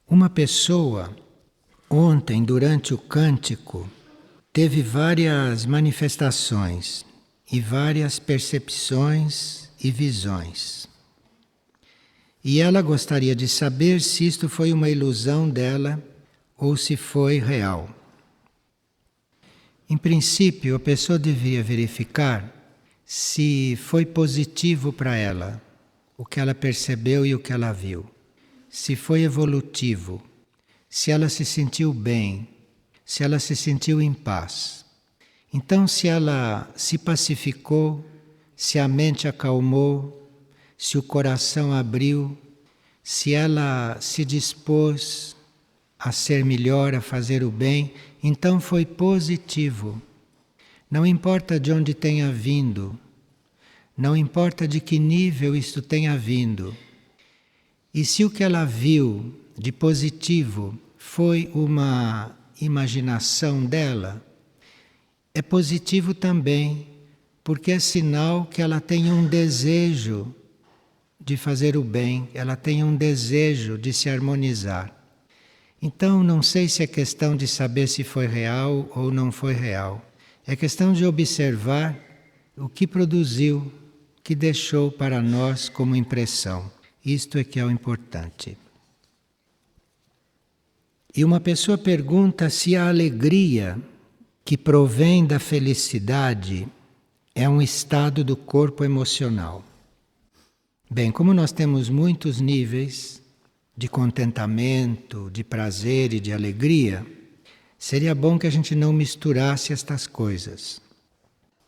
Uma pessoa, ontem, durante o cântico, teve várias manifestações e várias percepções e visões. E ela gostaria de saber se isto foi uma ilusão dela ou se foi real. Em princípio, a pessoa deveria verificar se foi positivo para ela o que ela percebeu e o que ela viu. Se foi evolutivo, se ela se sentiu bem, se ela se sentiu em paz. Então, se ela se pacificou, se a mente acalmou, se o coração abriu, se ela se dispôs a ser melhor, a fazer o bem, então foi positivo. Não importa de onde tenha vindo, não importa de que nível isto tenha vindo. E se o que ela viu de positivo foi uma imaginação dela, é positivo também, porque é sinal que ela tem um desejo de fazer o bem, ela tem um desejo de se harmonizar. Então, não sei se é questão de saber se foi real ou não foi real. É questão de observar o que produziu, o que deixou para nós como impressão. Isto é que é o importante. E uma pessoa pergunta se a alegria que provém da felicidade é um estado do corpo emocional. Bem, como nós temos muitos níveis de contentamento, de prazer e de alegria, seria bom que a gente não misturasse estas coisas.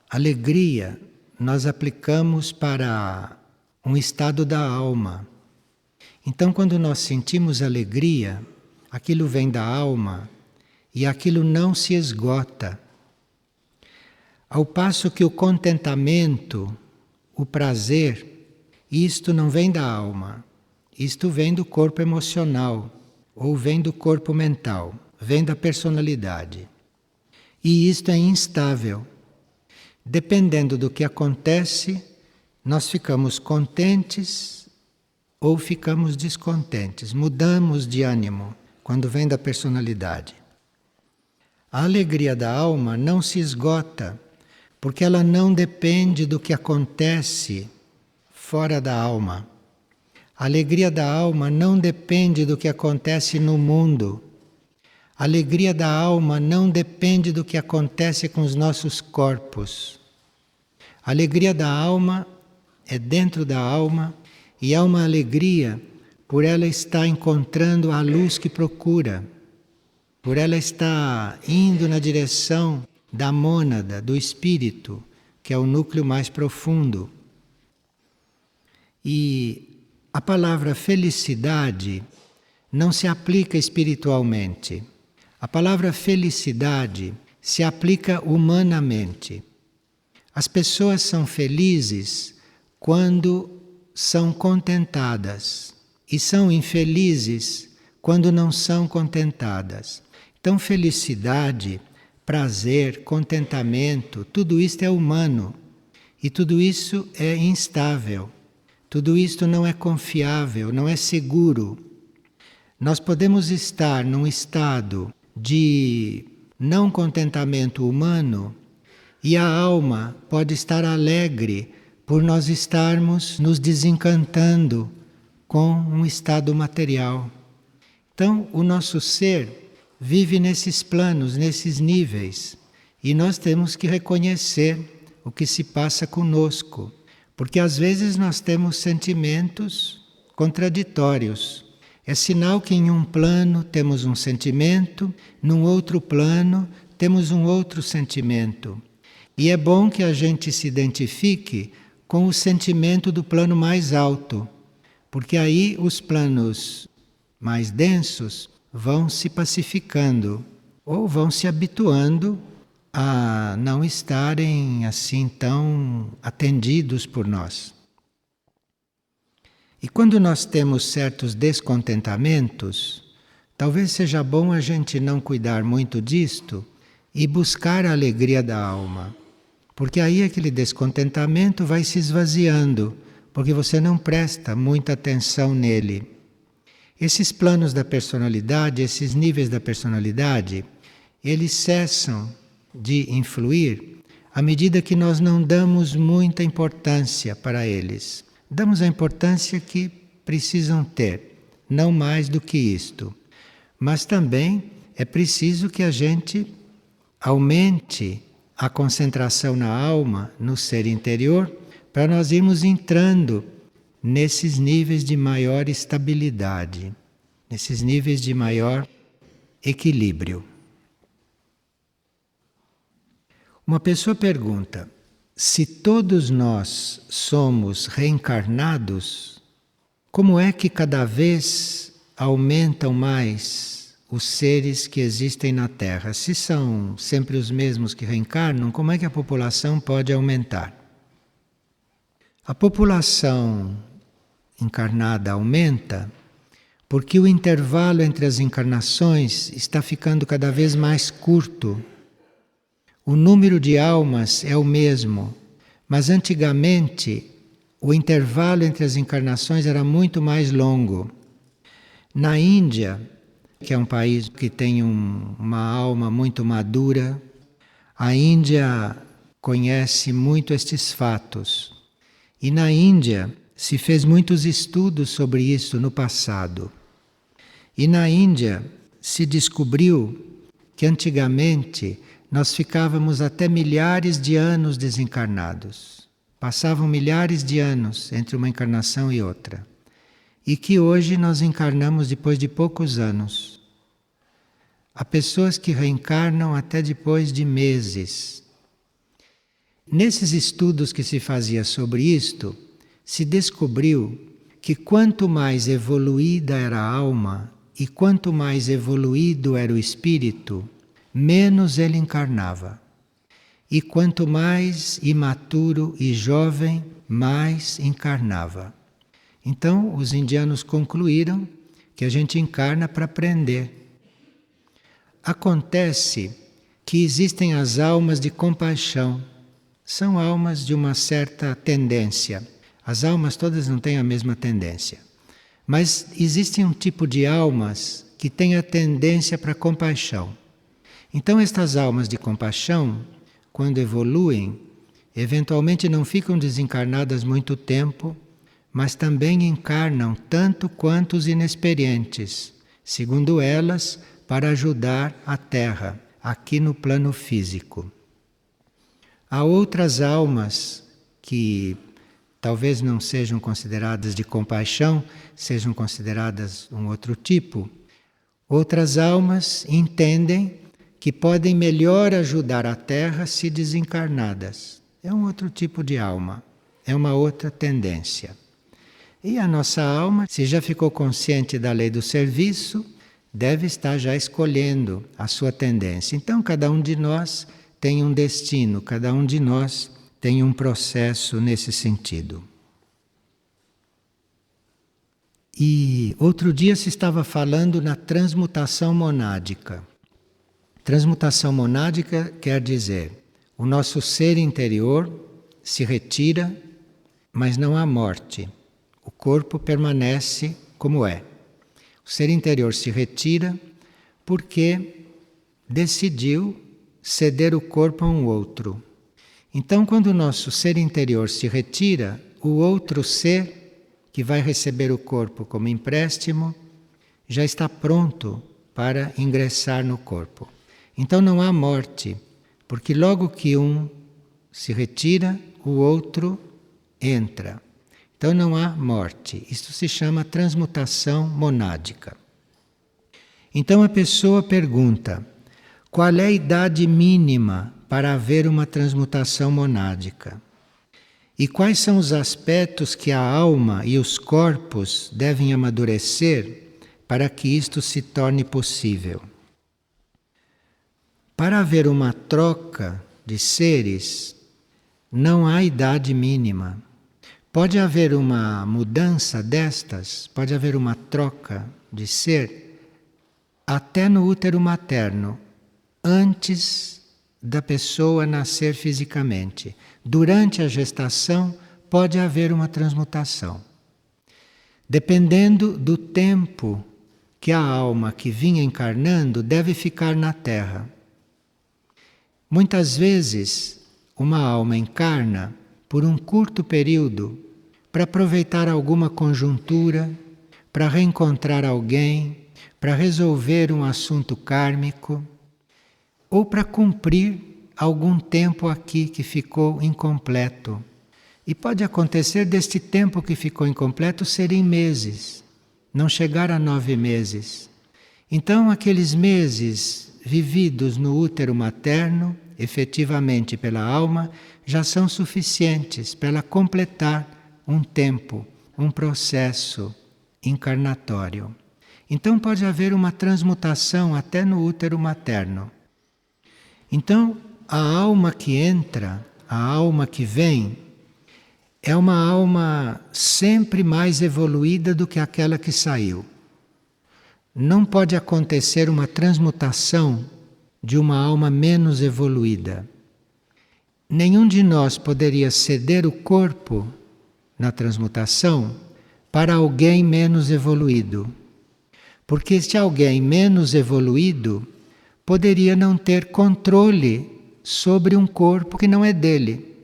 Alegria nós aplicamos para um estado da alma. Então, quando nós sentimos alegria, aquilo vem da alma e aquilo não se esgota. Ao passo que o contentamento, o prazer, isto não vem da alma. Isto vem do corpo emocional, ou vem do corpo mental, vem da personalidade. E isto é instável. Dependendo do que acontece, nós ficamos contentes ou ficamos descontentes. Mudamos de ânimo quando vem da personalidade. A alegria da alma não se esgota, porque ela não depende do que acontece fora da alma. A alegria da alma não depende do que acontece no mundo. A alegria da alma não depende do que acontece com os nossos corpos. A alegria da alma é dentro da alma e é uma alegria por ela estar encontrando a luz que procura, por ela estar indo na direção da mônada, do espírito, que é o núcleo mais profundo. E a palavra felicidade não se aplica espiritualmente. A palavra felicidade se aplica humanamente. As pessoas são felizes quando são contentadas e são infelizes quando não são contentadas. Então, felicidade, prazer, contentamento, tudo isto é humano e tudo isso é instável. Tudo isto não é confiável, não é seguro. Nós podemos estar num estado de não contentamento humano e a alma pode estar alegre por nós estarmos nos desencantando com um estado material. Então, o nosso ser vive nesses planos, nesses níveis, e nós temos que reconhecer o que se passa conosco. Porque às vezes nós temos sentimentos contraditórios. É sinal que em um plano temos um sentimento, num outro plano temos um outro sentimento. E é bom que a gente se identifique com o sentimento do plano mais alto, porque aí os planos mais densos vão se pacificando ou vão se habituando a não estarem assim tão atendidos por nós. E quando nós temos certos descontentamentos, talvez seja bom a gente não cuidar muito disto e buscar a alegria da alma. Porque aí aquele descontentamento vai se esvaziando, porque você não presta muita atenção nele. Esses planos da personalidade, esses níveis da personalidade, eles cessam de influir à medida que nós não damos muita importância para eles. Damos a importância que precisam ter, não mais do que isto. Mas também é preciso que a gente aumente a concentração na alma, no ser interior, para nós irmos entrando nesses níveis de maior estabilidade, nesses níveis de maior equilíbrio. Uma pessoa pergunta: se todos nós somos reencarnados, como é que cada vez aumentam mais os seres que existem na Terra? Se são sempre os mesmos que reencarnam, como é que a população pode aumentar? A população encarnada aumenta porque o intervalo entre as encarnações está ficando cada vez mais curto. O número de almas é o mesmo, mas antigamente o intervalo entre as encarnações era muito mais longo. Na Índia, que é um país que tem uma alma muito madura, a Índia conhece muito estes fatos. E na Índia se fez muitos estudos sobre isso no passado. E na Índia se descobriu que antigamente nós ficávamos até milhares de anos desencarnados. Passavam milhares de anos entre uma encarnação e outra. E que hoje nós encarnamos depois de poucos anos. Há pessoas que reencarnam até depois de meses. Nesses estudos que se fazia sobre isto, se descobriu que quanto mais evoluída era a alma e quanto mais evoluído era o espírito, menos ele encarnava. E quanto mais imaturo e jovem, mais encarnava. Então, os indianos concluíram que a gente encarna para aprender. Acontece que existem as almas de compaixão. São almas de uma certa tendência. As almas todas não têm a mesma tendência. Mas existe um tipo de almas que tem a tendência para compaixão. Então, estas almas de compaixão, quando evoluem, eventualmente não ficam desencarnadas muito tempo, mas também encarnam tanto quanto os inexperientes, segundo elas, para ajudar a Terra, aqui no plano físico. Há outras almas que talvez não sejam consideradas de compaixão, sejam consideradas um outro tipo. Outras almas entendem que podem melhor ajudar a Terra se desencarnadas. É um outro tipo de alma, é uma outra tendência. E a nossa alma, se já ficou consciente da lei do serviço, deve estar já escolhendo a sua tendência. Então, cada um de nós tem um destino, cada um de nós tem um processo nesse sentido. E outro dia se estava falando na transmutação monádica. Transmutação monádica quer dizer, o nosso ser interior se retira, mas não há morte. O corpo permanece como é. O ser interior se retira porque decidiu ceder o corpo a um outro. Então, quando o nosso ser interior se retira, o outro ser, que vai receber o corpo como empréstimo, já está pronto para ingressar no corpo. Então não há morte, porque logo que um se retira, o outro entra. Então não há morte. Isto se chama transmutação monádica. Então a pessoa pergunta: qual é a idade mínima para haver uma transmutação monádica? E quais são os aspectos que a alma e os corpos devem amadurecer para que isto se torne possível? Para haver uma troca de seres, não há idade mínima. Pode haver uma mudança destas, pode haver uma troca de ser até no útero materno, antes da pessoa nascer fisicamente. Durante a gestação pode haver uma transmutação. Dependendo do tempo que a alma que vinha encarnando deve ficar na Terra. Muitas vezes, uma alma encarna por um curto período para aproveitar alguma conjuntura, para reencontrar alguém, para resolver um assunto kármico, ou para cumprir algum tempo aqui que ficou incompleto. E pode acontecer deste tempo que ficou incompleto ser em meses, não chegar a 9 meses. Então, aqueles meses vividos no útero materno, efetivamente pela alma, já são suficientes para ela completar um tempo, um processo encarnatório. Então pode haver uma transmutação até no útero materno. Então, a alma que entra, a alma que vem, é uma alma sempre mais evoluída do que aquela que saiu. Não pode acontecer uma transmutação de uma alma menos evoluída. Nenhum de nós poderia ceder o corpo na transmutação para alguém menos evoluído. Porque este alguém menos evoluído poderia não ter controle sobre um corpo que não é dele.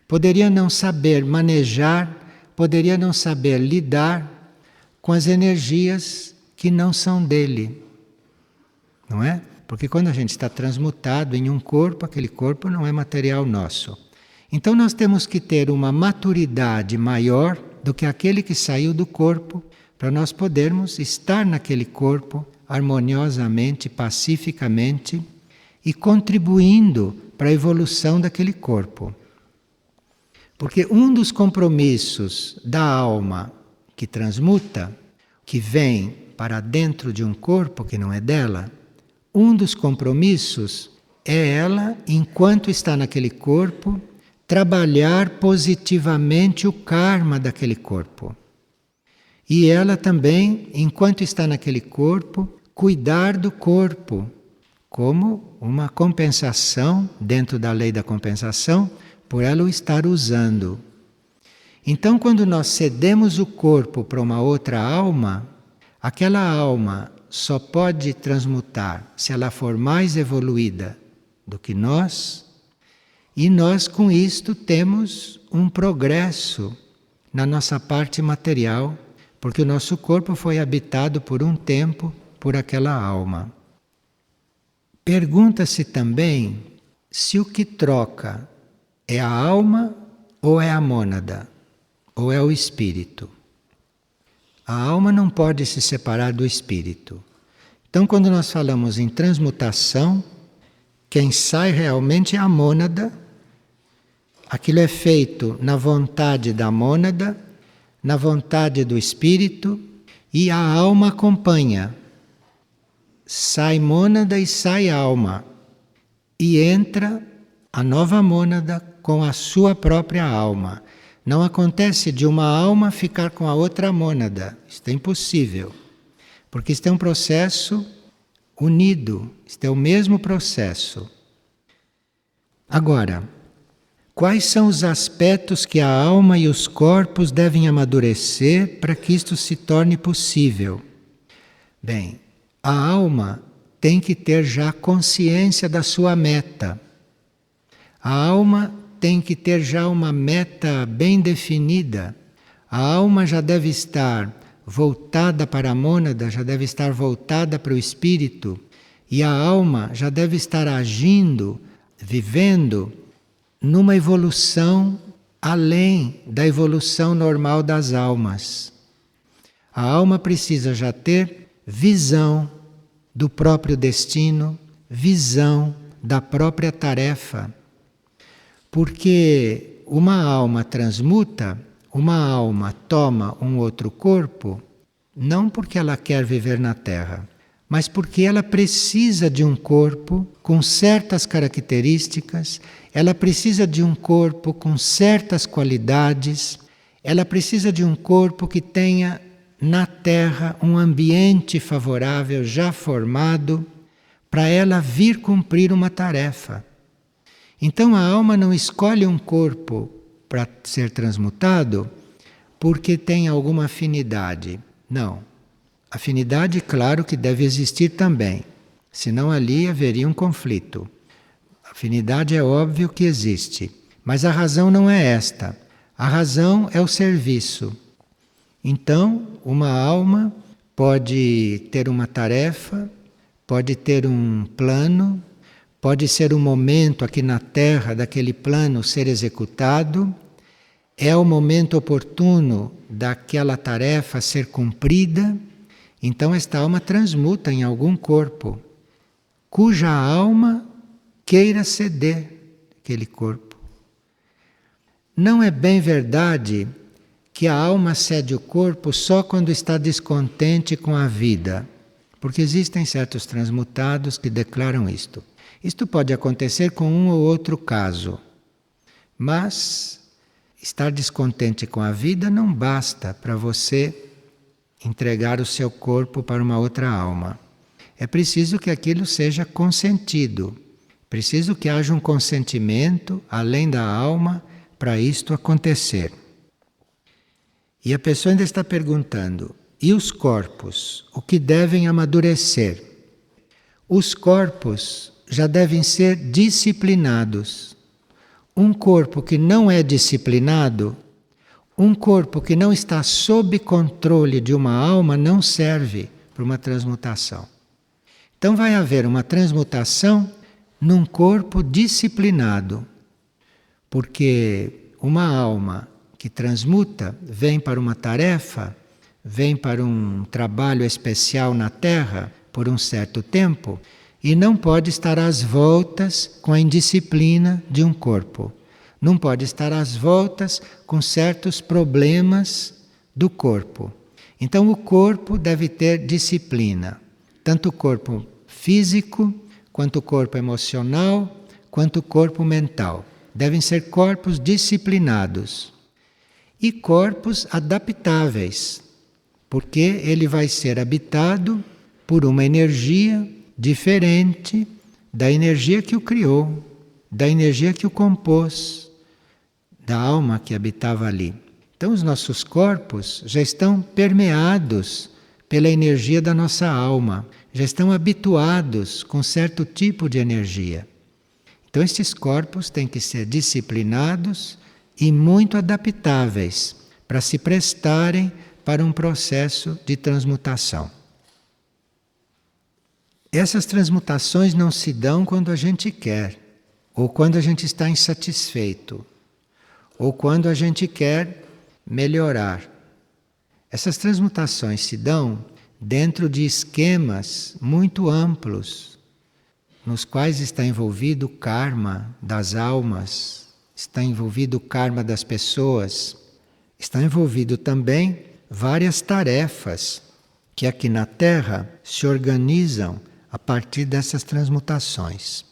Poderia não saber manejar, poderia não saber lidar com as energias que não são dele. Não é? Porque quando a gente está transmutado em um corpo, aquele corpo não é material nosso. Então nós temos que ter uma maturidade maior do que aquele que saiu do corpo, para nós podermos estar naquele corpo harmoniosamente, pacificamente e contribuindo para a evolução daquele corpo. Porque um dos compromissos da alma que transmuta, que vem para dentro de um corpo que não é dela, um dos compromissos é ela, enquanto está naquele corpo, trabalhar positivamente o karma daquele corpo. E ela também, enquanto está naquele corpo, cuidar do corpo, como uma compensação, dentro da lei da compensação, por ela o estar usando. Então, quando nós cedemos o corpo para uma outra alma, aquela alma só pode transmutar se ela for mais evoluída do que nós, e nós com isto temos um progresso na nossa parte material, porque o nosso corpo foi habitado por um tempo por aquela alma. Pergunta-se também se o que troca é a alma ou é a mônada, ou é o espírito. A alma não pode se separar do espírito. Então, quando nós falamos em transmutação, quem sai realmente é a mônada. Aquilo é feito na vontade da mônada, na vontade do espírito, e a alma acompanha. Sai mônada e sai alma. E entra a nova mônada com a sua própria alma. Não acontece de uma alma ficar com a outra mônada. Isto é impossível. Porque isto é um processo unido. Isto é o mesmo processo. Agora, quais são os aspectos que a alma e os corpos devem amadurecer para que isto se torne possível? Bem, a alma tem que ter já consciência da sua meta. A alma tem que ter já uma meta bem definida. A alma já deve estar voltada para a mônada, já deve estar voltada para o espírito, e a alma já deve estar agindo, vivendo numa evolução além da evolução normal das almas. A alma precisa já ter visão do próprio destino, visão da própria tarefa. Porque uma alma transmuta, uma alma toma um outro corpo, não porque ela quer viver na Terra, mas porque ela precisa de um corpo com certas características, ela precisa de um corpo com certas qualidades, ela precisa de um corpo que tenha na Terra um ambiente favorável já formado para ela vir cumprir uma tarefa. Então a alma não escolhe um corpo para ser transmutado porque tem alguma afinidade. Não. Afinidade, claro que deve existir também, senão ali haveria um conflito. Afinidade é óbvio que existe, mas a razão não é esta. A razão é o serviço. Então, uma alma pode ter uma tarefa, pode ter um plano, pode ser um momento aqui na Terra daquele plano ser executado, é o momento oportuno daquela tarefa ser cumprida, então esta alma transmuta em algum corpo, cuja alma queira ceder aquele corpo. Não é bem verdade que a alma cede o corpo só quando está descontente com a vida, porque existem certos transmutados que declaram isto. Isto pode acontecer com um ou outro caso, mas estar descontente com a vida não basta para você entregar o seu corpo para uma outra alma. É preciso que aquilo seja consentido, preciso que haja um consentimento além da alma para isto acontecer. E a pessoa ainda está perguntando, e os corpos, o que devem amadurecer? Os corpos já devem ser disciplinados. Um corpo que não é disciplinado, um corpo que não está sob controle de uma alma, não serve para uma transmutação. Então vai haver uma transmutação num corpo disciplinado, porque uma alma que transmuta vem para uma tarefa, vem para um trabalho especial na Terra por um certo tempo e não pode estar às voltas com a indisciplina de um corpo. Não pode estar às voltas com certos problemas do corpo. Então o corpo deve ter disciplina, tanto o corpo físico, quanto o corpo emocional, quanto o corpo mental. Devem ser corpos disciplinados e corpos adaptáveis, porque ele vai ser habitado por uma energia diferente da energia que o criou, da energia que o compôs, da alma que habitava ali. Então os nossos corpos já estão permeados pela energia da nossa alma, já estão habituados com certo tipo de energia. Então estes corpos têm que ser disciplinados e muito adaptáveis para se prestarem para um processo de transmutação. Essas transmutações não se dão quando a gente quer, ou quando a gente está insatisfeito, ou quando a gente quer melhorar. Essas transmutações se dão dentro de esquemas muito amplos, nos quais está envolvido o karma das almas, está envolvido o karma das pessoas, está envolvido também várias tarefas que aqui na Terra se organizam a partir dessas transmutações.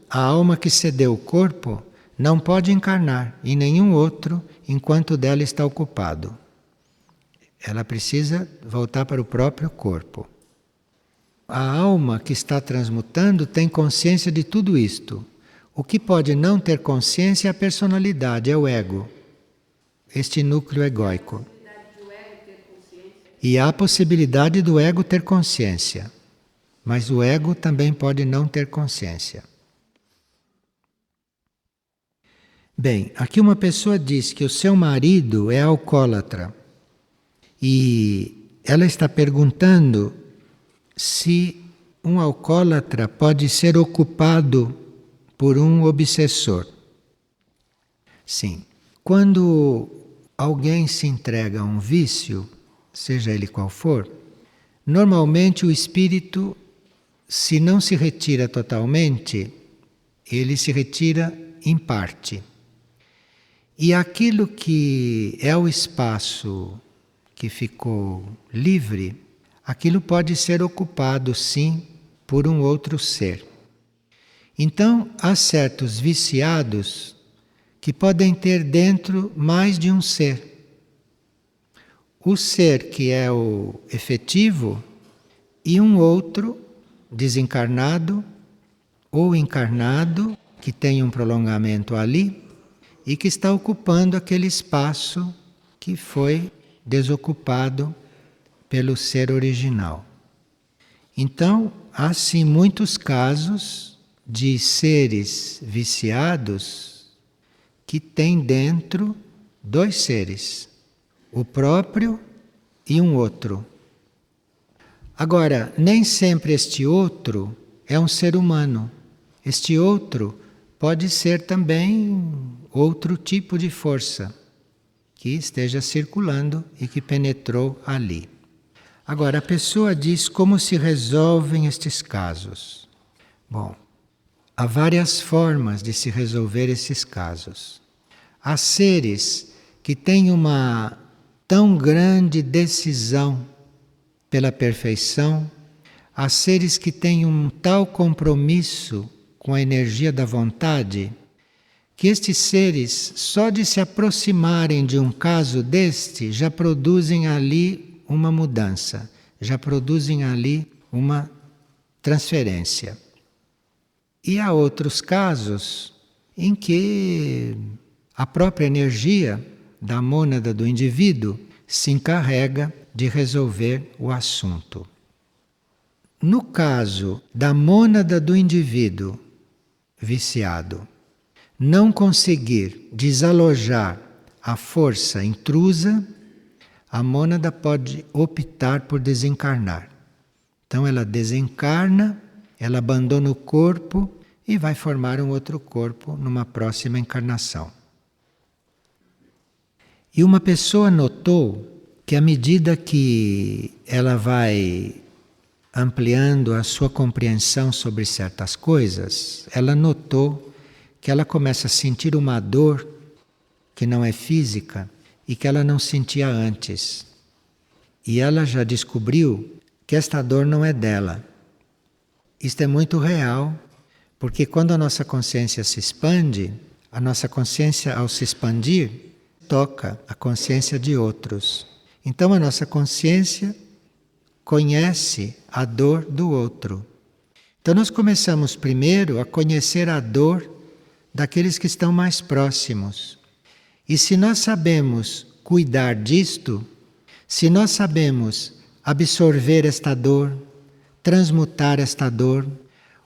A alma que cedeu o corpo não pode encarnar em nenhum outro enquanto dela está ocupado. Ela precisa voltar para o próprio corpo. A alma que está transmutando tem consciência de tudo isto. O que pode não ter consciência é a personalidade, é o ego, este núcleo egóico. E há a possibilidade do ego ter consciência, mas o ego também pode não ter consciência. Bem, aqui uma pessoa diz que o seu marido é alcoólatra e ela está perguntando se um alcoólatra pode ser ocupado por um obsessor. Sim, quando alguém se entrega a um vício, seja ele qual for, normalmente o espírito, se não se retira totalmente, ele se retira em parte. E aquilo que é o espaço que ficou livre, aquilo pode ser ocupado, sim, por um outro ser. Então, há certos viciados que podem ter dentro mais de um ser. O ser que é o efetivo e um outro desencarnado ou encarnado que tem um prolongamento ali e que está ocupando aquele espaço que foi desocupado pelo ser original. Então, há sim muitos casos de seres viciados que têm dentro dois seres, o próprio e um outro. Agora, nem sempre este outro é um ser humano. Este outro pode ser também outro tipo de força que esteja circulando e que penetrou ali. Agora, a pessoa diz como se resolvem estes casos. Bom, há várias formas de se resolver esses casos. Há seres que têm uma tão grande decisão pela perfeição, há seres que têm um tal compromisso com a energia da vontade, que estes seres, só de se aproximarem de um caso deste, já produzem ali uma mudança, já produzem ali uma transferência. E há outros casos em que a própria energia da mônada do indivíduo se encarrega de resolver o assunto. No caso da mônada do indivíduo viciado não conseguir desalojar a força intrusa, a mônada pode optar por desencarnar. Então ela desencarna, ela abandona o corpo e vai formar um outro corpo numa próxima encarnação. E uma pessoa notou que à medida que ela vai ampliando a sua compreensão sobre certas coisas, ela notou que ela começa a sentir uma dor que não é física e que ela não sentia antes. E ela já descobriu que esta dor não é dela. Isto é muito real, porque quando a nossa consciência se expande, a nossa consciência, ao se expandir, toca a consciência de outros. Então a nossa consciência conhece a dor do outro. Então nós começamos primeiro a conhecer a dor daqueles que estão mais próximos. E se nós sabemos cuidar disto, se nós sabemos absorver esta dor, transmutar esta dor,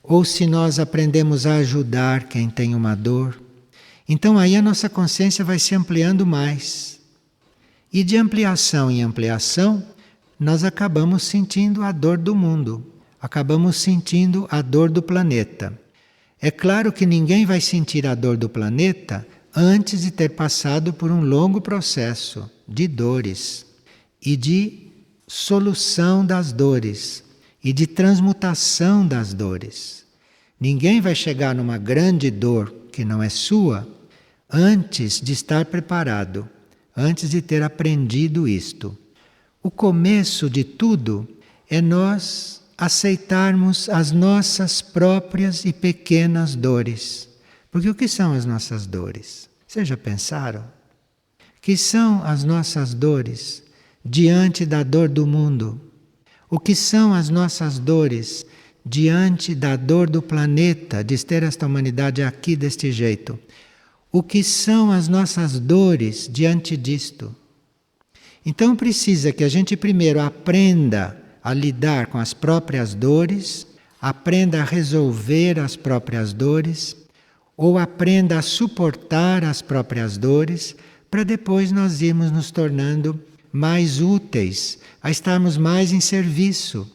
ou se nós aprendemos a ajudar quem tem uma dor, então aí a nossa consciência vai se ampliando mais. E de ampliação em ampliação, nós acabamos sentindo a dor do mundo, acabamos sentindo a dor do planeta. É claro que ninguém vai sentir a dor do planeta antes de ter passado por um longo processo de dores e de solução das dores e de transmutação das dores. Ninguém vai chegar numa grande dor que não é sua antes de estar preparado, antes de ter aprendido isto. O começo de tudo é nós aceitarmos as nossas próprias e pequenas dores. Porque o que são as nossas dores? Vocês já pensaram? Que são as nossas dores diante da dor do mundo? O que são as nossas dores diante da dor do planeta, de ter esta humanidade aqui deste jeito? O que são as nossas dores diante disto? Então precisa que a gente primeiro aprenda a lidar com as próprias dores, aprenda a resolver as próprias dores, ou aprenda a suportar as próprias dores, para depois nós irmos nos tornando mais úteis, a estarmos mais em serviço.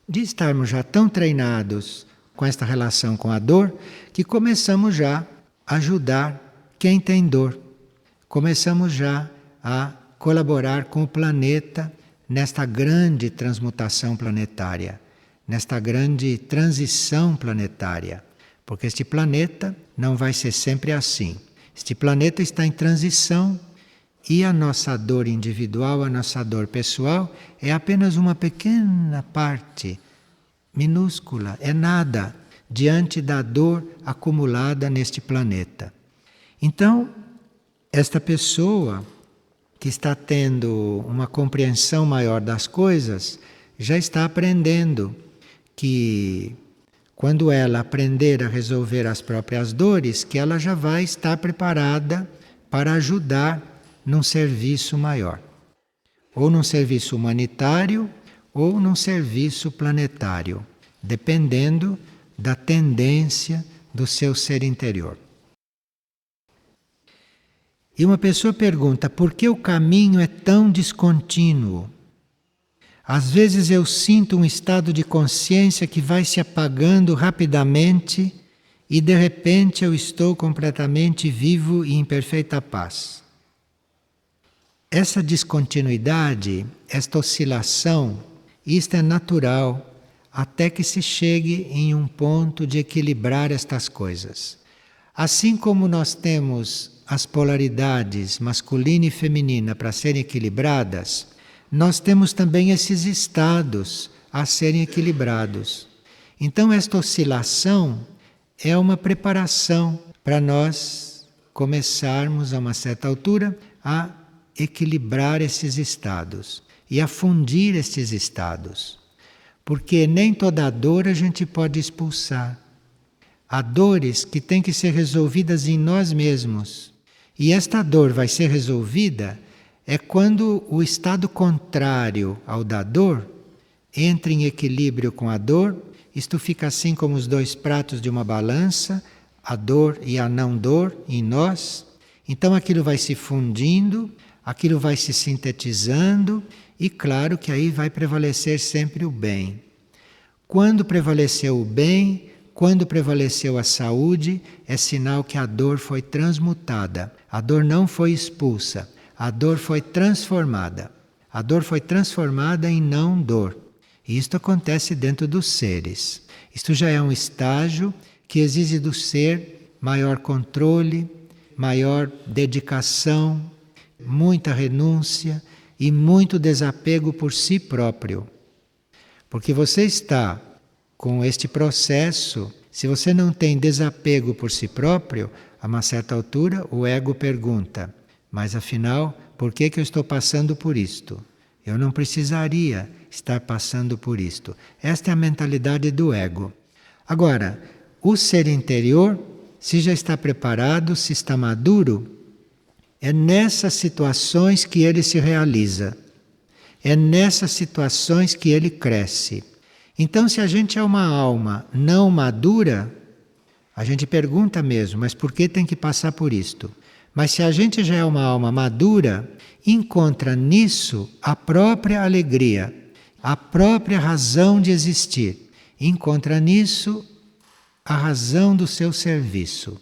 De estarmos já tão treinados com esta relação com a dor, que começamos já a ajudar quem tem dor. Começamos já a colaborar com o planeta nesta grande transmutação planetária, nesta grande transição planetária. Porque este planeta não vai ser sempre assim. Este planeta está em transição e a nossa dor individual, a nossa dor pessoal, é apenas uma pequena parte, minúscula, é nada, diante da dor acumulada neste planeta. Então, esta pessoa que está tendo uma compreensão maior das coisas, já está aprendendo que quando ela aprender a resolver as próprias dores, que ela já vai estar preparada para ajudar num serviço maior. ou num serviço humanitário, ou num serviço planetário, dependendo da tendência do seu ser interior. E uma pessoa pergunta: por que o caminho é tão descontínuo? Às vezes eu sinto um estado de consciência que vai se apagando rapidamente e de repente eu estou completamente vivo e em perfeita paz. Essa descontinuidade, esta oscilação, isto é natural até que se chegue em um ponto de equilibrar estas coisas. Assim como nós temos as polaridades masculina e feminina para serem equilibradas, nós temos também esses estados a serem equilibrados. Então esta oscilação é uma preparação para nós começarmos a uma certa altura a equilibrar esses estados e a fundir esses estados. Porque nem toda dor a gente pode expulsar. Há dores que têm que ser resolvidas em nós mesmos. E esta dor vai ser resolvida é quando o estado contrário ao da dor entra em equilíbrio com a dor. Isto fica assim como os dois pratos de uma balança, a dor e a não dor em nós. Então aquilo vai se fundindo, aquilo vai se sintetizando e claro que aí vai prevalecer sempre o bem. Quando prevaleceu o bem, quando prevaleceu a saúde, é sinal que a dor foi transmutada. A dor não foi expulsa, a dor foi transformada. A dor foi transformada em não dor. E isto acontece dentro dos seres. Isto já é um estágio que exige do ser maior controle, maior dedicação, muita renúncia e muito desapego por si próprio. Porque você está com este processo, se você não tem desapego por si próprio, a uma certa altura o ego pergunta: mas afinal, por que eu estou passando por isto? Eu não precisaria estar passando por isto. Esta é a mentalidade do ego. Agora, o ser interior, se já está preparado, se está maduro, é nessas situações que ele se realiza. É nessas situações que ele cresce. Então, se a gente é uma alma não madura, a gente pergunta mesmo, mas por que tem que passar por isto? Mas se a gente já é uma alma madura, encontra nisso a própria alegria, a própria razão de existir. Encontra nisso a razão do seu serviço.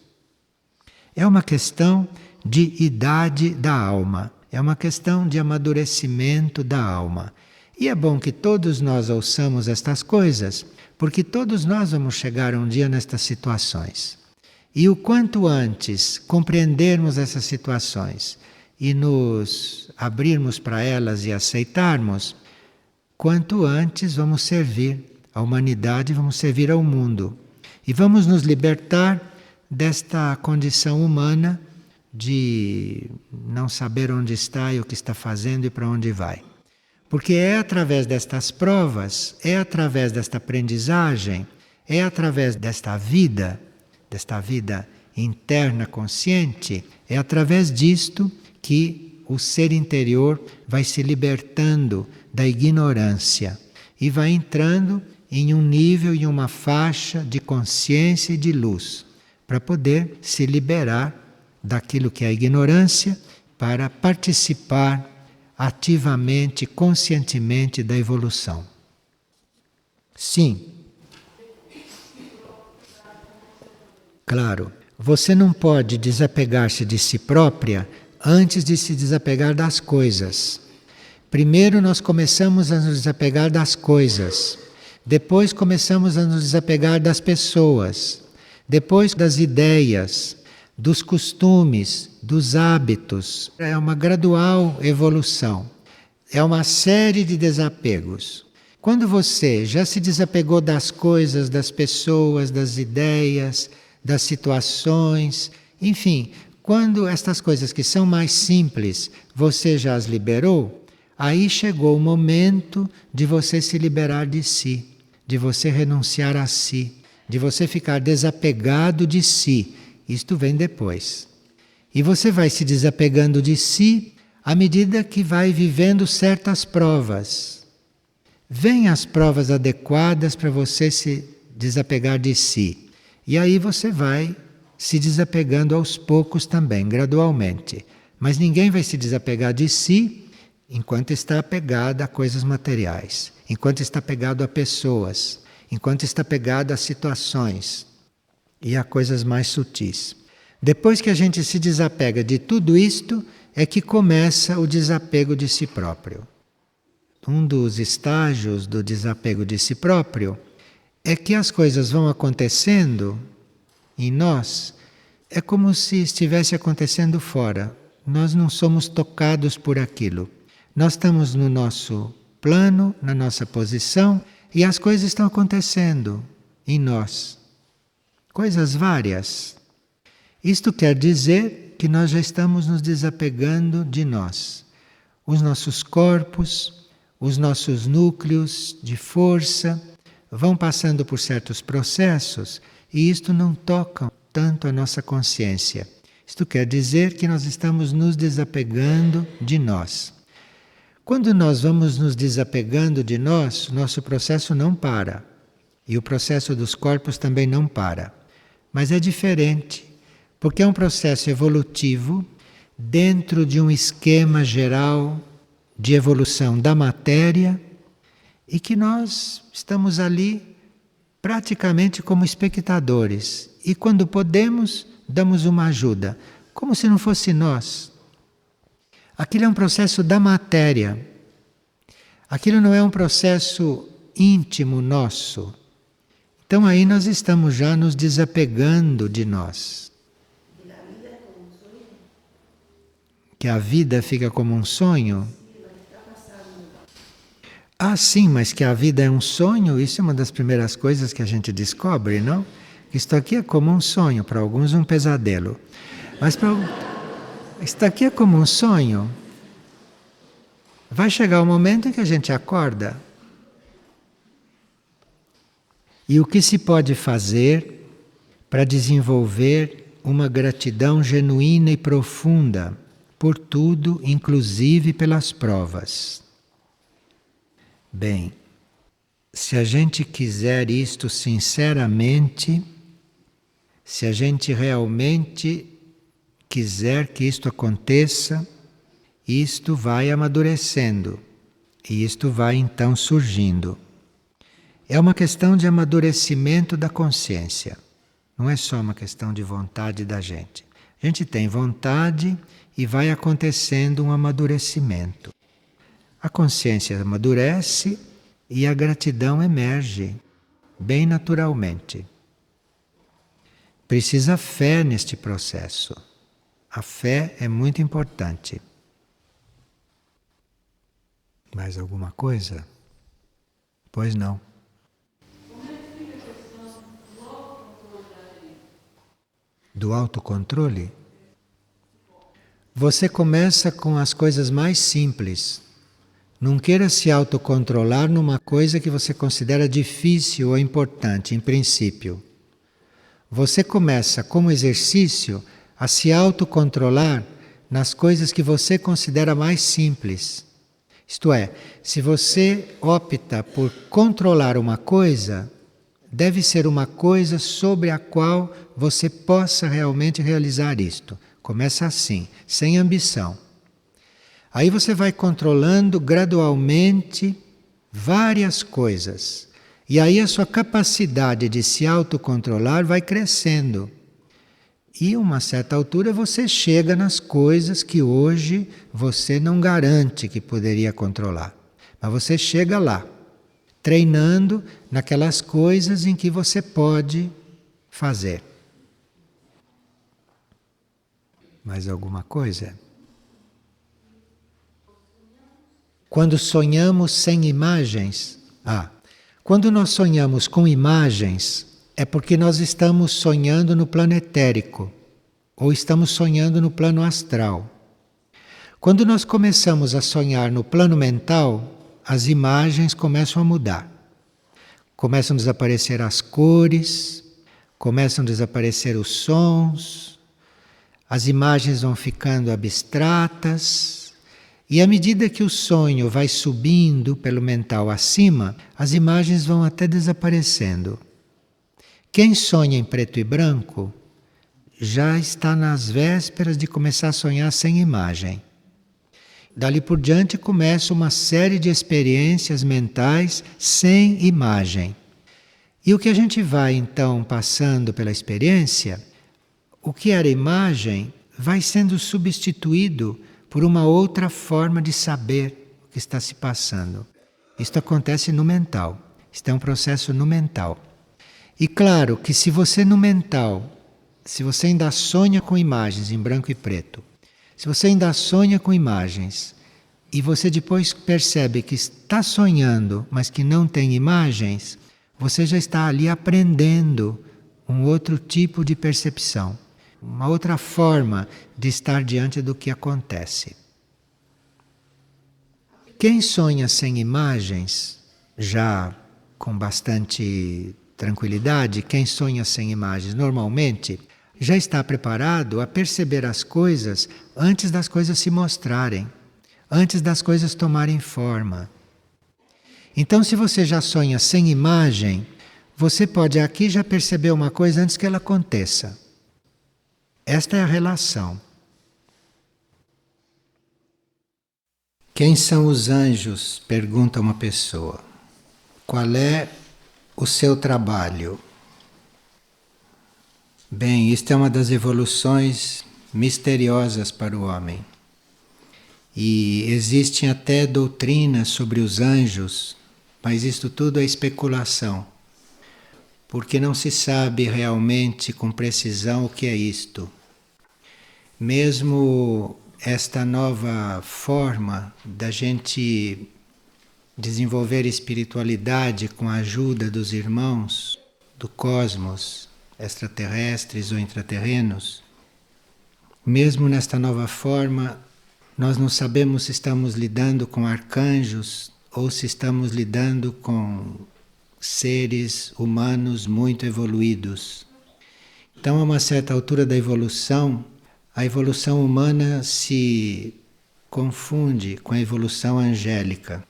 É uma questão de idade da alma. É uma questão de amadurecimento da alma. E é bom que todos nós ouçamos estas coisas, porque todos nós vamos chegar um dia nestas situações. E o quanto antes compreendermos essas situações e nos abrirmos para elas e aceitarmos, quanto antes vamos servir a humanidade, vamos servir ao mundo. E vamos nos libertar desta condição humana de não saber onde está e o que está fazendo e para onde vai. Porque é através destas provas, é através desta aprendizagem, é através desta vida interna consciente, é através disto que o ser interior vai se libertando da ignorância e vai entrando em um nível, em uma faixa de consciência e de luz, para poder se liberar daquilo que é a ignorância, para participar ativamente, conscientemente da evolução. Sim. Claro, você não pode desapegar-se de si própria antes de se desapegar das coisas. Primeiro nós começamos a nos desapegar das coisas, depois começamos a nos desapegar das pessoas, depois das ideias, dos costumes, dos hábitos. É uma gradual evolução. É uma série de desapegos. Quando você já se desapegou das coisas, das pessoas, das ideias, das situações, enfim, quando estas coisas que são mais simples, você já as liberou, aí chegou o momento de você se liberar de si, de você renunciar a si, de você ficar desapegado de si. Isto vem depois. E você vai se desapegando de si à medida que vai vivendo certas provas. Vêm as provas adequadas para você se desapegar de si. E aí você vai se desapegando aos poucos também, gradualmente. Mas ninguém vai se desapegar de si enquanto está apegado a coisas materiais, enquanto está apegado a pessoas, enquanto está apegado a situações e a coisas mais sutis. Depois que a gente se desapega de tudo isto, é que começa o desapego de si próprio. Um dos estágios do desapego de si próprio é que as coisas vão acontecendo em nós, é como se estivesse acontecendo fora. Nós não somos tocados por aquilo. Nós estamos no nosso plano, na nossa posição, e as coisas estão acontecendo em nós. Coisas várias. Isto quer dizer que nós já estamos nos desapegando de nós. Os nossos corpos, os nossos núcleos de força vão passando por certos processos e isto não toca tanto a nossa consciência. Isto quer dizer que nós estamos nos desapegando de nós. Quando nós vamos nos desapegando de nós, nosso processo não para. E o processo dos corpos também não para. Mas é diferente, porque é um processo evolutivo dentro de um esquema geral de evolução da matéria e que nós estamos ali praticamente como espectadores. E quando podemos, damos uma ajuda, como se não fosse nós. Aquilo é um processo da matéria. Aquilo não é um processo íntimo nosso. Então aí nós estamos já nos desapegando de nós. Que a vida fica como um sonho? Ah, sim, mas que a vida é um sonho, isso é uma das primeiras coisas que a gente descobre, não? Isto aqui é como um sonho, para alguns um pesadelo. Mas isto aqui é como um sonho. Vai chegar o momento em que a gente acorda. E o que se pode fazer para desenvolver uma gratidão genuína e profunda por tudo, inclusive pelas provas? Bem, se a gente quiser isto sinceramente, se a gente realmente quiser que isto aconteça, isto vai amadurecendo e isto vai então surgindo. É uma questão de amadurecimento da consciência, não é só uma questão de vontade da gente. A gente tem vontade e vai acontecendo um amadurecimento. A consciência amadurece e a gratidão emerge, bem naturalmente. Precisa fé neste processo. A fé é muito importante. Mais alguma coisa? Pois não. Do autocontrole? Você começa com as coisas mais simples. Não queira se autocontrolar numa coisa que você considera difícil ou importante, em princípio. Você começa, como exercício, a se autocontrolar nas coisas que você considera mais simples. Isto é, se você opta por controlar uma coisa, deve ser uma coisa sobre a qual você possa realmente realizar isto. Começa assim, sem ambição. Aí você vai controlando gradualmente várias coisas. E aí a sua capacidade de se autocontrolar vai crescendo. E a uma certa altura você chega nas coisas que hoje você não garante que poderia controlar. Mas você chega lá, treinando naquelas coisas em que você pode fazer. Mais alguma coisa? Quando sonhamos sem imagens, quando nós sonhamos com imagens, é porque nós estamos sonhando no plano etérico, ou estamos sonhando no plano astral. Quando nós começamos a sonhar no plano mental, as imagens começam a mudar. Começam a desaparecer as cores, começam a desaparecer os sons, as imagens vão ficando abstratas, E à medida que o sonho vai subindo pelo mental acima, as imagens vão até desaparecendo. Quem sonha em preto e branco já está nas vésperas de começar a sonhar sem imagem. Dali por diante começa uma série de experiências mentais sem imagem. E o que a gente vai então passando pela experiência, o que era imagem vai sendo substituído por uma outra forma de saber o que está se passando. Isto acontece no mental. Isto é um processo no mental. E claro que se você no mental, se você ainda sonha com imagens em branco e preto, se você ainda sonha com imagens e você depois percebe que está sonhando, mas que não tem imagens, você já está ali aprendendo um outro tipo de percepção, uma outra forma de estar diante do que acontece. Quem sonha sem imagens, já com bastante tranquilidade, quem sonha sem imagens normalmente já está preparado a perceber as coisas antes das coisas se mostrarem, antes das coisas tomarem forma. Então, se você já sonha sem imagem, você pode aqui já perceber uma coisa antes que ela aconteça. Esta é a relação. Quem são os anjos? Pergunta uma pessoa. Qual é o seu trabalho? Bem, isto é uma das evoluções misteriosas para o homem. E existem até doutrinas sobre os anjos, mas isto tudo é especulação, porque não se sabe realmente com precisão o que é isto. Mesmo esta nova forma da gente desenvolver espiritualidade com a ajuda dos irmãos do cosmos, extraterrestres ou intraterrenos, mesmo nesta nova forma, nós não sabemos se estamos lidando com arcanjos ou se estamos lidando com seres humanos muito evoluídos. Então, a uma certa altura da evolução, a evolução humana se confunde com a evolução angélica.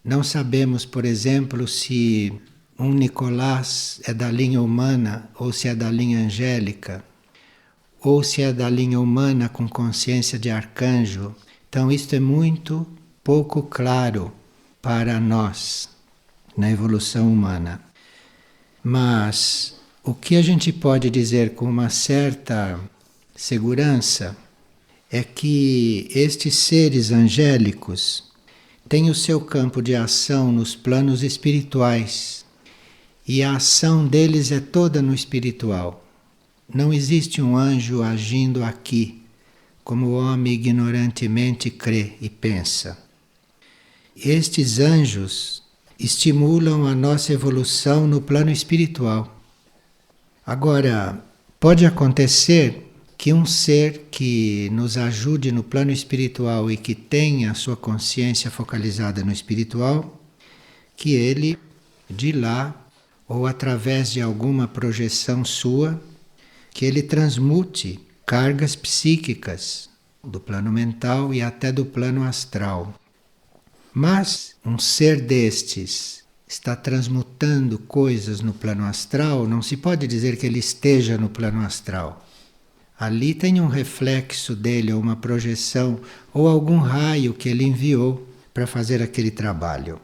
Não sabemos, por exemplo, se um Nicolás é da linha humana ou se é da linha angélica, ou se é da linha humana com consciência de arcanjo. Então, isto é muito pouco claro para nós na evolução humana. Mas o que a gente pode dizer com uma certa segurança é que estes seres angélicos têm o seu campo de ação nos planos espirituais e a ação deles é toda no espiritual. Não existe um anjo agindo aqui, como o homem ignorantemente crê e pensa. Estes anjos estimulam a nossa evolução no plano espiritual. Agora, pode acontecer que um ser que nos ajude no plano espiritual e que tenha a sua consciência focalizada no espiritual, que ele, de lá, ou através de alguma projeção sua, que ele transmute cargas psíquicas do plano mental e até do plano astral. Mas um ser destes está transmutando coisas no plano astral, não se pode dizer que ele esteja no plano astral. Ali tem um reflexo dele, ou uma projeção, ou algum raio que ele enviou para fazer aquele trabalho.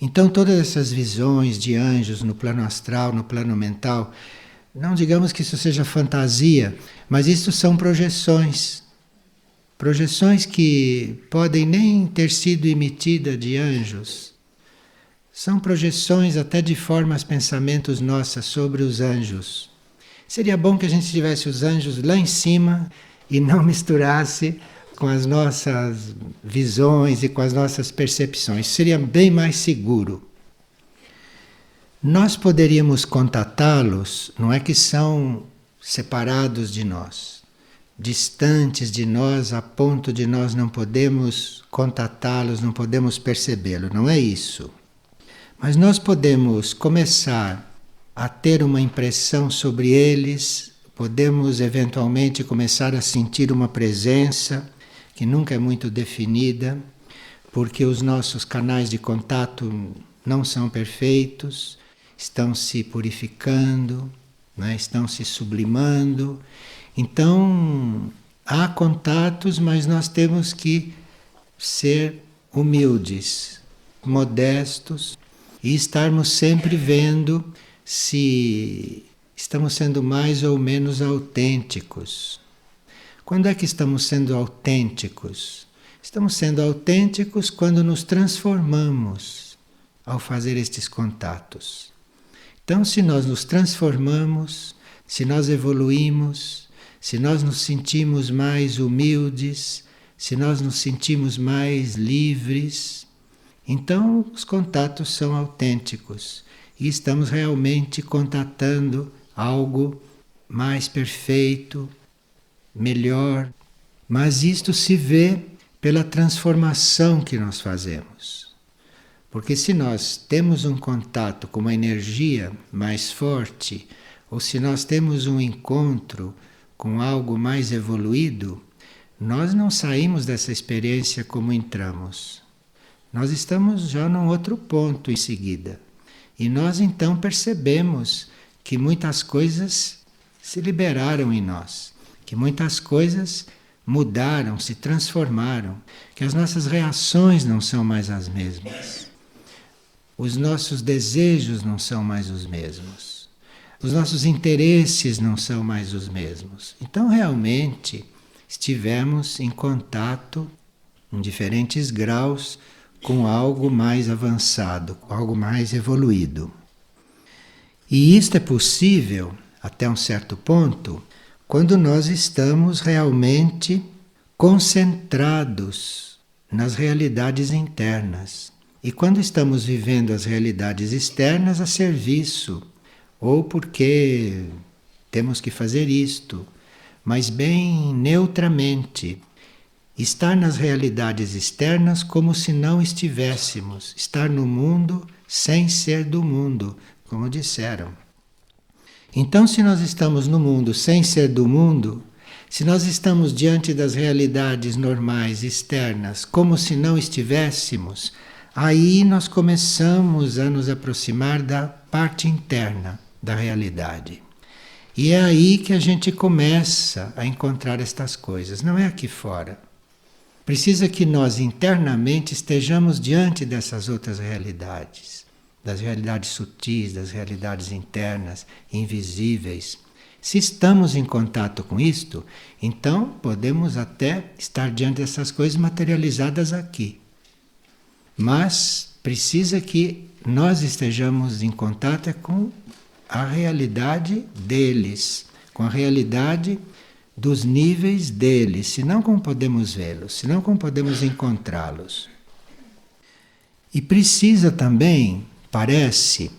Então todas essas visões de anjos no plano astral, no plano mental, não digamos que isso seja fantasia, mas isso são projeções. Projeções que podem nem ter sido emitidas de anjos. São projeções até de formas, pensamentos nossas sobre os anjos. Seria bom que a gente tivesse os anjos lá em cima e não misturasse com as nossas visões e com as nossas percepções. Seria bem mais seguro. Nós poderíamos contatá-los, não é que são separados de nós, distantes de nós a ponto de nós não podemos contatá-los, não podemos percebê-los, não é isso. Mas nós podemos começar a ter uma impressão sobre eles, podemos eventualmente começar a sentir uma presença que nunca é muito definida, porque os nossos canais de contato não são perfeitos, estão se purificando, né? Estão se sublimando. Então, há contatos, mas nós temos que ser humildes, modestos e estarmos sempre vendo se estamos sendo mais ou menos autênticos. Quando é que estamos sendo autênticos? Estamos sendo autênticos quando nos transformamos ao fazer estes contatos. Então, se nós nos transformamos, se nós evoluímos, se nós nos sentimos mais humildes, se nós nos sentimos mais livres, então os contatos são autênticos e estamos realmente contatando algo mais perfeito, melhor. Mas isto se vê pela transformação que nós fazemos. Porque se nós temos um contato com uma energia mais forte, ou se nós temos um encontro com algo mais evoluído, nós não saímos dessa experiência como entramos. Nós estamos já num outro ponto em seguida. E nós então percebemos que muitas coisas se liberaram em nós, que muitas coisas mudaram, se transformaram, que as nossas reações não são mais as mesmas. Os nossos desejos não são mais os mesmos. Os nossos interesses não são mais os mesmos. Então, realmente, estivemos em contato, em diferentes graus, com algo mais avançado, com algo mais evoluído. E isto é possível, até um certo ponto, quando nós estamos realmente concentrados nas realidades internas. E quando estamos vivendo as realidades externas a serviço, ou porque temos que fazer isto, mas bem neutramente. Estar nas realidades externas como se não estivéssemos. Estar no mundo sem ser do mundo, como disseram. Então, se nós estamos no mundo sem ser do mundo, se nós estamos diante das realidades normais externas como se não estivéssemos, aí nós começamos a nos aproximar da parte interna da realidade. E é aí que a gente começa a encontrar estas coisas, não é aqui fora. Precisa que nós internamente estejamos diante dessas outras realidades, das realidades sutis, das realidades internas, invisíveis. Se estamos em contato com isto, então podemos até estar diante dessas coisas materializadas aqui. Mas precisa que nós estejamos em contato com a realidade deles, com a realidade dos níveis deles, senão como podemos vê-los, senão como podemos encontrá-los. E precisa também, parece,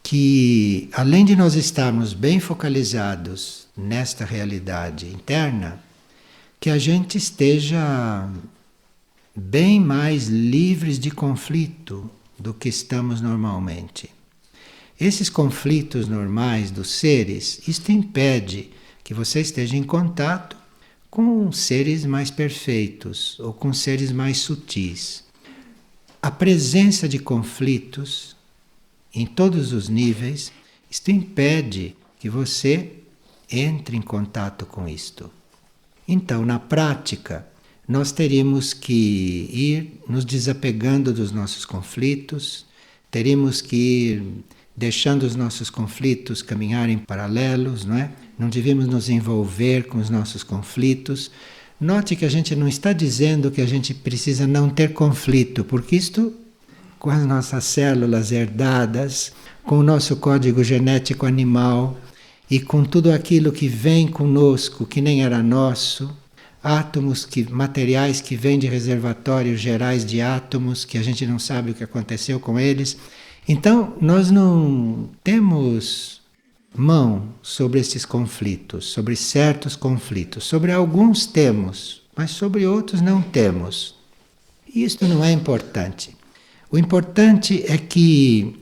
que além de nós estarmos bem focalizados nesta realidade interna, que a gente esteja bem mais livres de conflito do que estamos normalmente. Esses conflitos normais dos seres, isto impede que você esteja em contato com seres mais perfeitos ou com seres mais sutis. A presença de conflitos em todos os níveis, isto impede que você entre em contato com isto. Então, na prática, nós teríamos que ir nos desapegando dos nossos conflitos, teríamos que ir deixando os nossos conflitos caminharem paralelos, não é? Não devíamos nos envolver com os nossos conflitos. Note que a gente não está dizendo que a gente precisa não ter conflito, porque isto, com as nossas células herdadas, com o nosso código genético animal e com tudo aquilo que vem conosco, que nem era nosso, átomos, materiais que vêm de reservatórios gerais de átomos, que a gente não sabe o que aconteceu com eles. Então, nós não temos mão sobre esses conflitos, sobre certos conflitos. Sobre alguns temos, mas sobre outros não temos. E isto não é importante. O importante é que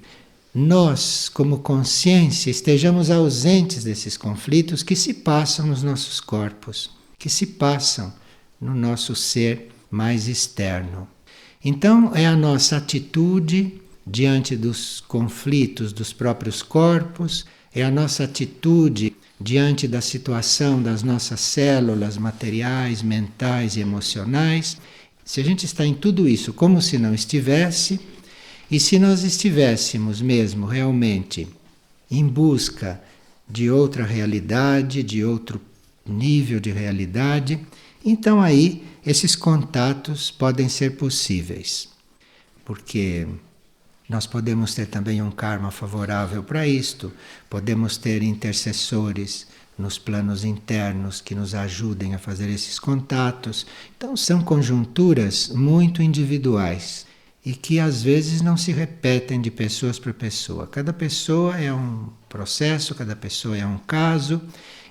nós, como consciência, estejamos ausentes desses conflitos que se passam nos nossos corpos, que se passam no nosso ser mais externo. Então, é a nossa atitude diante dos conflitos dos próprios corpos, é a nossa atitude diante da situação das nossas células materiais, mentais e emocionais. Se a gente está em tudo isso como se não estivesse, e se nós estivéssemos mesmo realmente em busca de outra realidade, de outro nível de realidade, então aí esses contatos podem ser possíveis. Porque nós podemos ter também um karma favorável para isto, podemos ter intercessores nos planos internos que nos ajudem a fazer esses contatos. Então são conjunturas muito individuais e que às vezes não se repetem de pessoas para pessoa. Cada pessoa é um processo, cada pessoa é um caso.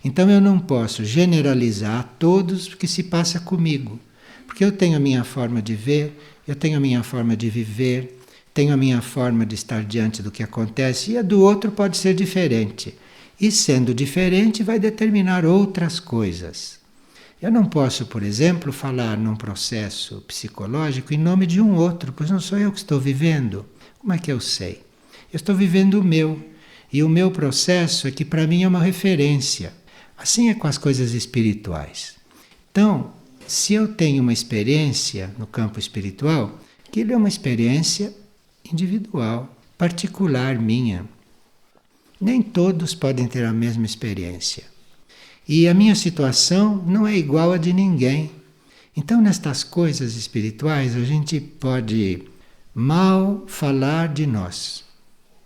Então eu não posso generalizar a todos o que se passa comigo, porque eu tenho a minha forma de ver, eu tenho a minha forma de viver, tenho a minha forma de estar diante do que acontece e a do outro pode ser diferente. E sendo diferente vai determinar outras coisas. Eu não posso, por exemplo, falar num processo psicológico em nome de um outro, pois não sou eu que estou vivendo. Como é que eu sei? Eu estou vivendo o meu. E o meu processo é que para mim é uma referência. Assim é com as coisas espirituais. Então, se eu tenho uma experiência no campo espiritual, aquilo é uma experiência individual, particular minha. Nem todos podem ter a mesma experiência. E a minha situação não é igual a de ninguém. Então, nestas coisas espirituais, a gente pode mal falar de nós.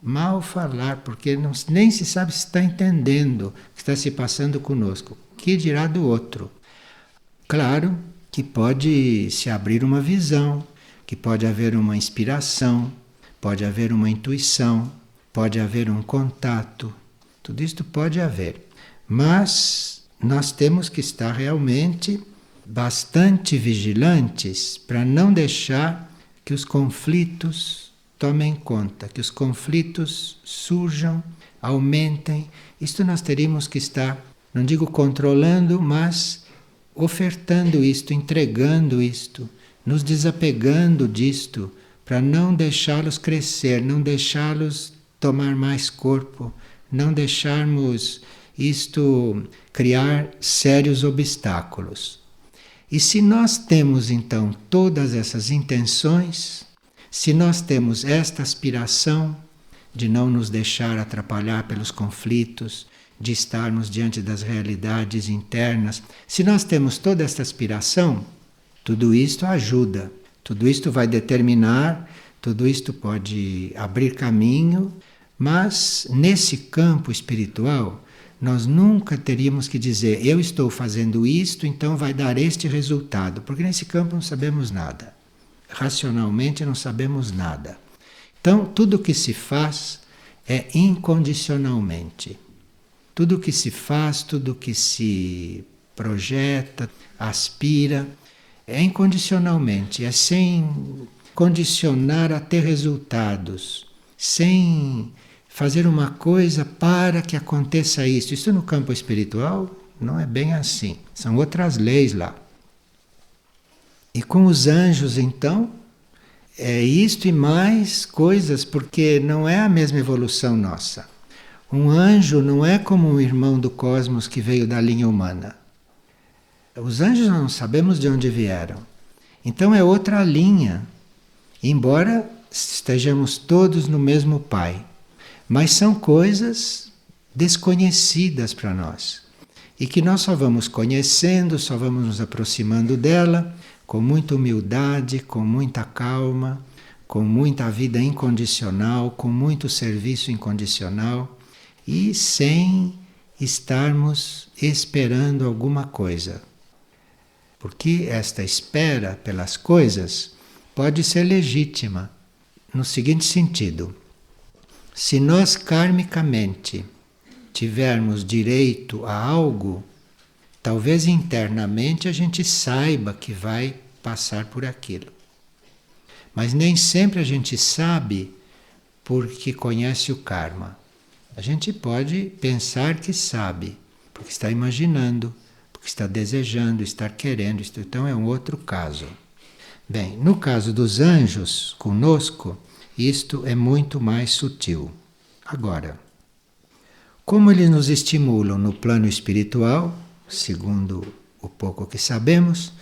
Mal falar, porque não, nem se sabe se está entendendo o que está se passando conosco. Que dirá do outro? Claro que pode se abrir uma visão, que pode haver uma inspiração, pode haver uma intuição, pode haver um contato. Tudo isto pode haver. Mas nós temos que estar realmente bastante vigilantes para não deixar que os conflitos tomem conta, que os conflitos surjam, aumentem. Isto nós teríamos que estar, não digo controlando, mas ofertando isto, entregando isto, nos desapegando disto, para não deixá-los crescer, não deixá-los tomar mais corpo, não deixarmos isto criar sérios obstáculos. E se nós temos então todas essas intenções, se nós temos esta aspiração de não nos deixar atrapalhar pelos conflitos, de estarmos diante das realidades internas, se nós temos toda esta aspiração, tudo isto ajuda, tudo isto vai determinar, tudo isto pode abrir caminho, mas nesse campo espiritual, nós nunca teríamos que dizer, eu estou fazendo isto, então vai dar este resultado, porque nesse campo não sabemos nada. Racionalmente não sabemos nada. Então, tudo o que se faz é incondicionalmente. Tudo o que se faz, tudo o que se projeta, aspira, é incondicionalmente, é sem condicionar a ter resultados, sem fazer uma coisa para que aconteça isso. Isso no campo espiritual não é bem assim. São outras leis lá. E com os anjos, então, é isto e mais coisas, porque não é a mesma evolução nossa. Um anjo não é como um irmão do cosmos que veio da linha humana. Os anjos não sabemos de onde vieram. Então é outra linha. Embora estejamos todos no mesmo Pai. Mas são coisas desconhecidas para nós. E que nós só vamos conhecendo, só vamos nos aproximando dela com muita humildade, com muita calma, com muita vida incondicional, com muito serviço incondicional e sem estarmos esperando alguma coisa. Porque esta espera pelas coisas pode ser legítima no seguinte sentido. Se nós karmicamente tivermos direito a algo, talvez internamente a gente saiba que vai passar por aquilo. Mas nem sempre a gente sabe porque conhece o karma. A gente pode pensar que sabe, porque está imaginando, porque está desejando, está querendo, então é um outro caso. Bem, no caso dos anjos conosco, isto é muito mais sutil. Agora, como eles nos estimulam no plano espiritual, segundo o pouco que sabemos,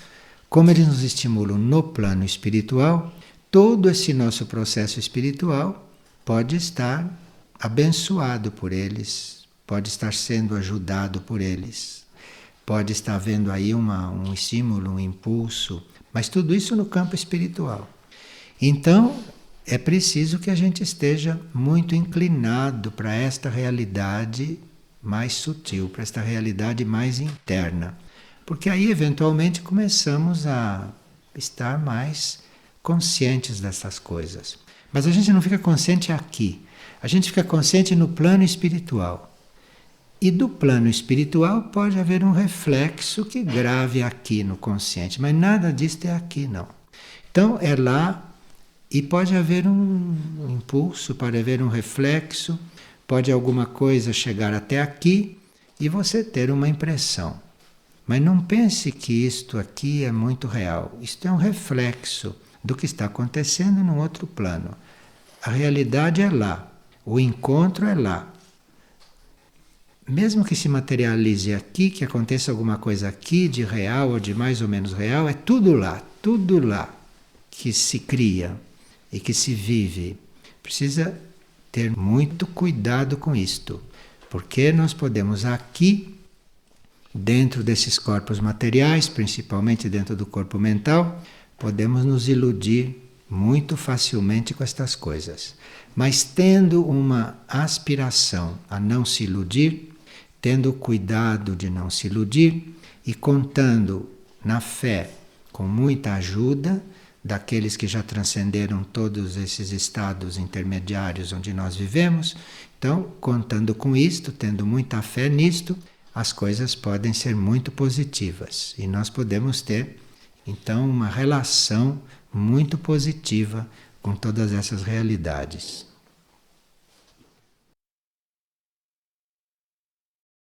como eles nos estimulam no plano espiritual, todo esse nosso processo espiritual pode estar abençoado por eles, pode estar sendo ajudado por eles, pode estar havendo aí um estímulo, um impulso, mas tudo isso no campo espiritual. Então, é preciso que a gente esteja muito inclinado para esta realidade mais sutil, para esta realidade mais interna. Porque aí, eventualmente, começamos a estar mais conscientes dessas coisas. Mas a gente não fica consciente aqui. A gente fica consciente no plano espiritual. E do plano espiritual pode haver um reflexo que grave aqui no consciente, mas nada disso é aqui, não. Então, é lá. E pode haver um impulso, pode haver um reflexo, pode alguma coisa chegar até aqui e você ter uma impressão. Mas não pense que isto aqui é muito real. Isto é um reflexo do que está acontecendo num outro plano. A realidade é lá, o encontro é lá. Mesmo que se materialize aqui, que aconteça alguma coisa aqui de real ou de mais ou menos real, é tudo lá que se cria e que se vive. Precisa ter muito cuidado com isto, porque nós podemos aqui, dentro desses corpos materiais, principalmente dentro do corpo mental, podemos nos iludir muito facilmente com estas coisas. Mas tendo uma aspiração a não se iludir, tendo cuidado de não se iludir e contando na fé com muita ajuda daqueles que já transcenderam todos esses estados intermediários onde nós vivemos. Então, contando com isto, tendo muita fé nisto, as coisas podem ser muito positivas e nós podemos ter, então, uma relação muito positiva com todas essas realidades.